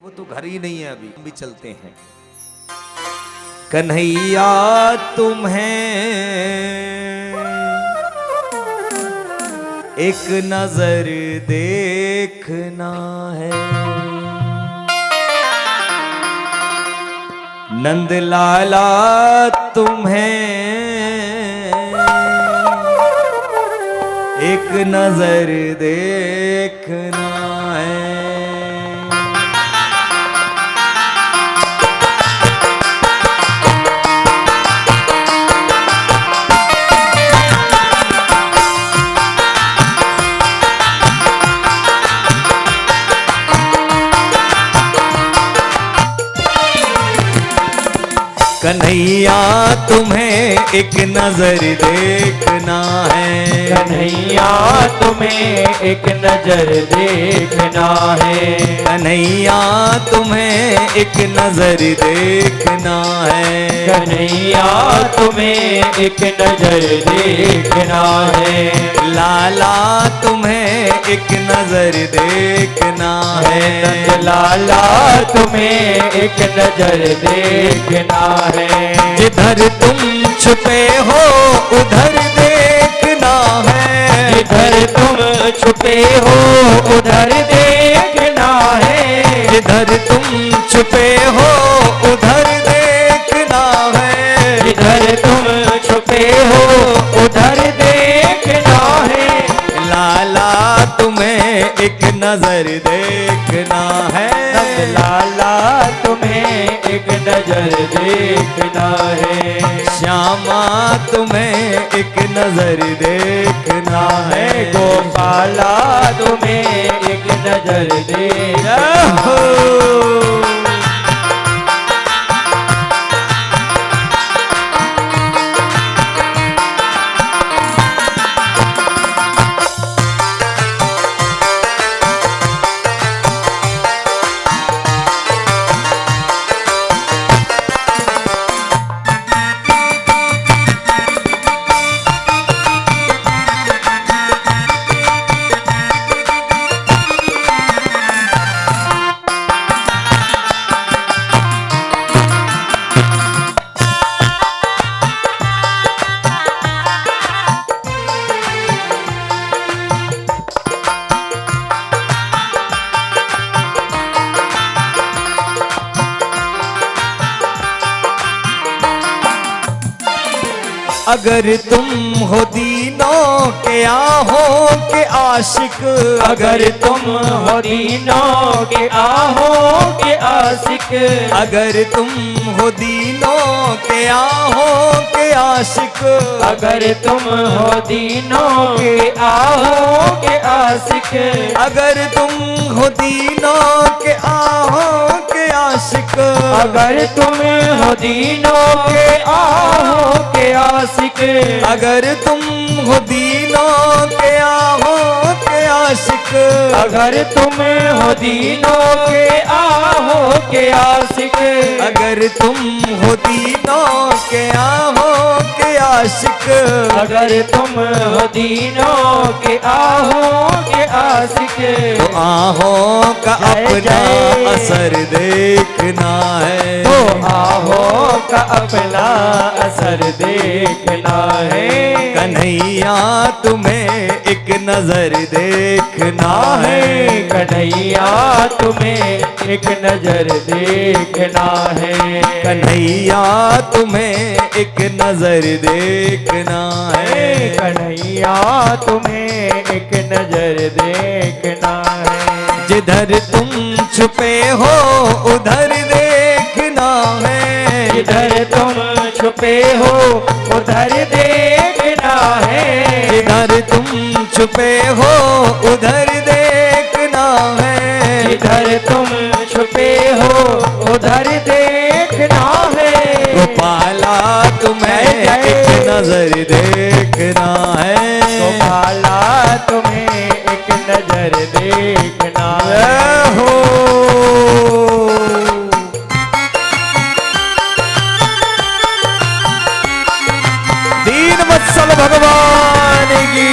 वो तो घर ही नहीं है अभी, हम भी चलते हैं। कन्हैया तुम्हें एक नजर देखना है, नंद लाला तुम्हें एक नजर देखना है। कन्हैया तुम्हें एक नजर देखना है, कन्हैया तुम्हें एक नजर देखना है, कन्हैया तुम्हें एक नजर देखना है, कन्हैया तुम्हें एक नजर देखना है, लाला तुम्हें एक नजर देखना है, नंद लाला तुम्हें एक नजर देखना है। जिधर तुम छुपे हो उधर देखना है, जिधर तुम छुपे हो उधर देखना है, जिधर तुम छुपे हो उधर देखना है, जिधर तुम छुपे हो उधर देखना है, लाला तुम्हें एक नजर देखना है, लाला तुम्हें एक नजर देखना है, श्यामा तुम्हें एक नजर देखना है, गोपाला तुम्हें एक नजर देखना हो। अगर तुम हो दीनों के आहों के आशिक, अगर तुम हो दीनों के आहों के आशिक, अगर तुम हो दीनों के आहों के आशिक, अगर तुम हो दीनों के आहों के आशिक, अगर तुम हो दीनों के आहों के आशिक, अगर तुम हो दीनों के आहों के आशिक, अगर तुम हो दीनों के आहों के आशिक, अगर तुम हो दीनों के आहों के आशिक, अगर तुम हो दीनों के आहों के आशिक, अगर तुम हो दीनों के आहों के आशिक, तो आहों का अपना असर देखना है, तो आहों का अपना असर देखना है, कन्हैया तुम्हें एक नजर देखना है, कन्हैया तुम्हें एक नजर देखना है, कन्हैया तुम्हें एक नजर देखना है, कन्हैया तुम्हें एक नजर देखना है, जिधर तुम छुपे हो उधर देखना है, जिधर तुम छुपे हो उधर देखना है, जिधर तुम छुपे हो उधर देखना है, जिधर तुम छुपे हो उधर देखना है, गोपाला तुम्हें एक नजर देखना है, गोपाला तुम्हें एक नजर देखना है, हो। दीन वत्सल भगवान की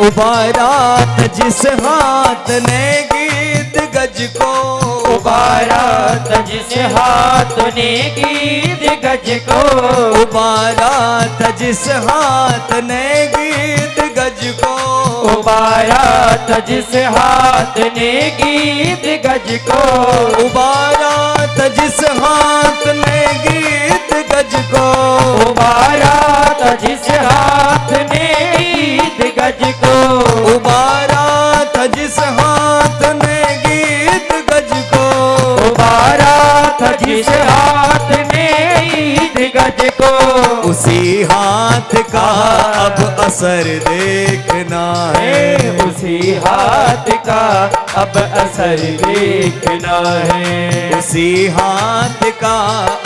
उबारा था जिस हाथ ने गीत गज को, उबारा था जिस हाथ ने गीत गज को, उबारा था जिस हाथ ने गीत गज को, उबारा था जिस हाथ ने गीत गज को, उबारा था जिस हाथ ने गीत गज को, उबारा था जिस हाथ ने गीत गज को, उबारा था जिस हाथ ने गीत गज को, उबारा था जिस हाथ ने गीत गज को, उसी हाथ का अब असर देखना है, उसी हाथ का अब असर देखना है, उसी हाथ का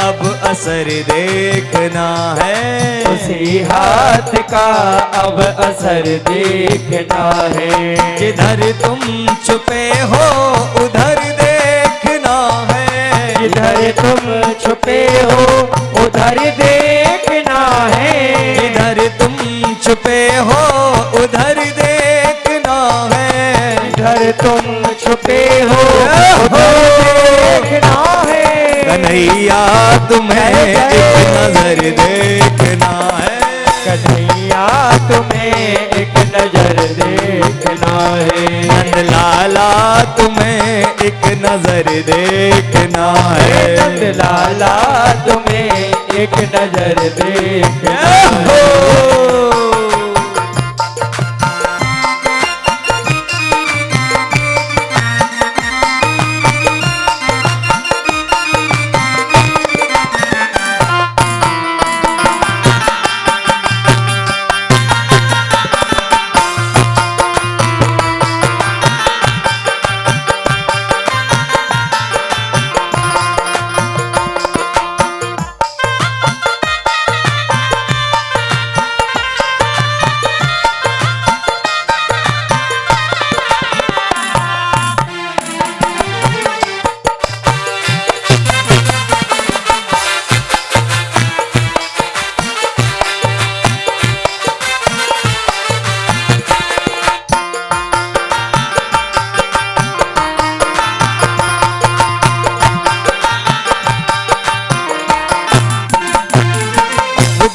अब असर देखना है, उसी हाथ का अब असर देखना है। जिधर तुम छुपे हो उधर देखना है, जिधर तुम छुपे हो उधर देखना है, जिधर तुम छुपे हो उधर देखना है, जिधर तुम छुपे हो उधर देखना है। कन्हैया तुम्हें एक नजर देखना है, कन्हैया तुम्हें एक नजर देखना है, नंद लाला तुम्हें एक नजर देखना है, नंद लाला तुम्हें एक नजर देखना है।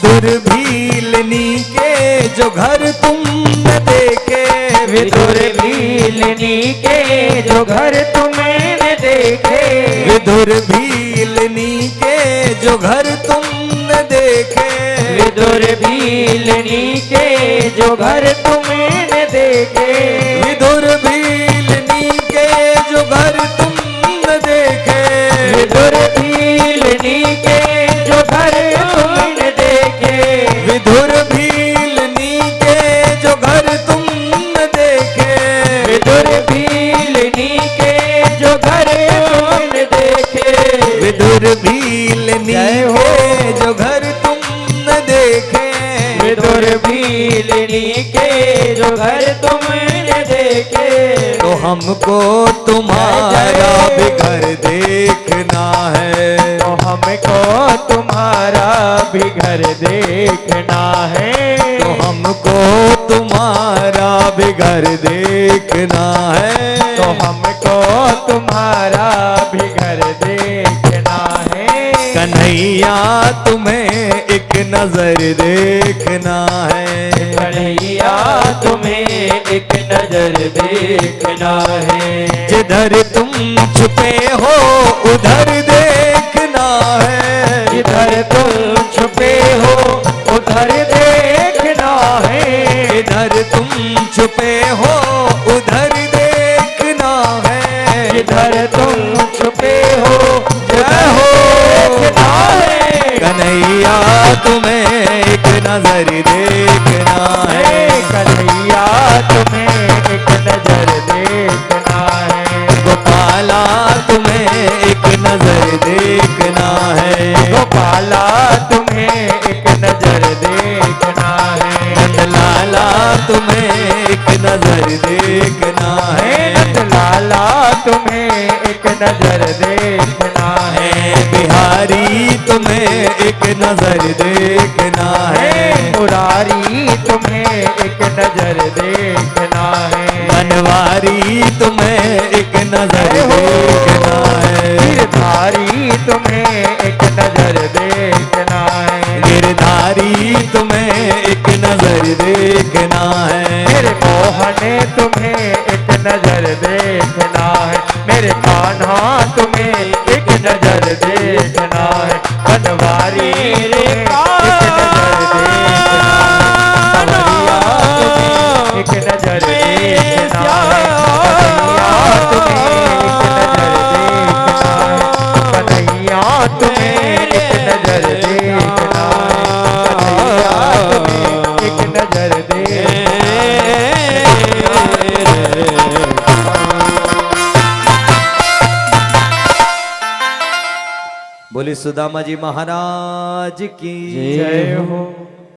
विदुर भीलनी के जो घर तुमने देखे, विदुर भीलनी के जो घर तुमने देखे, विदुर भीलनी के जो घर तुमने देखे, विदुर भीलनी के जो घर तुमने देखे, विदुर भीलनी के जो घर तुमने देखे, विदुर भीलनी के जो घर तुमने देखे, विदुर भीलनी के जो घर तुमने देखे, विदुर भीलनी के जो घर तुमने देखे, विदुर भीलनी के जो घर तुमने देखे, विदुर भीलनी के जो घर तुमने देखे, तो हमको तुम्हारा भी घर देखना है, तो हमको तुम्हारा भी घर देखना है, तो हमको तुम्हारा भी घर देखना है, तो हमको तुम्हारा भी घर देखना है। कन्हैया तुम्हें एक नजर देखना है, कन्हैया तुम्हें एक नजर देखना है। जिधर तुम छुपे हो उधर देखना है, जिधर तुम छुपे हो उधर देखना है, जिधर तुम छुपे हो उधर देखना है, जिधर तुम छुपे हो जय हो देखना है। कन्हैया तुम्हें एक नजर देखना है, कन्हैया तुम्हें एक नजर देखना है, गोपाला तुम्हें एक नजर देखना है, गोपाला तुम्हें एक नजर देखना है, नंदलाला तुम्हें एक नजर देखना है, नंदलाला तुम्हें एक नजर देखना है, बिहारी तुम्हें एक नजर देखना है, मुरारी तुम्हें एक नजर देखना है। बनवारी तुम्हें एक नजर देखना है। गिरधारी तुम्हें एक नजर देखना है। गिरधारी तुम्हें एक नजर देखना है। मेरे मोहने तुम्हें एक नजर देखना है। मेरे कान्हा तुम्हें एक नजर देखना है। बनवारी एक नजर देखना है। कन्हैया तुम्हें एक नजर देखना है। कन्हैया तुम्हें एक नजर बोली सुदामा जी महाराज की जय हो।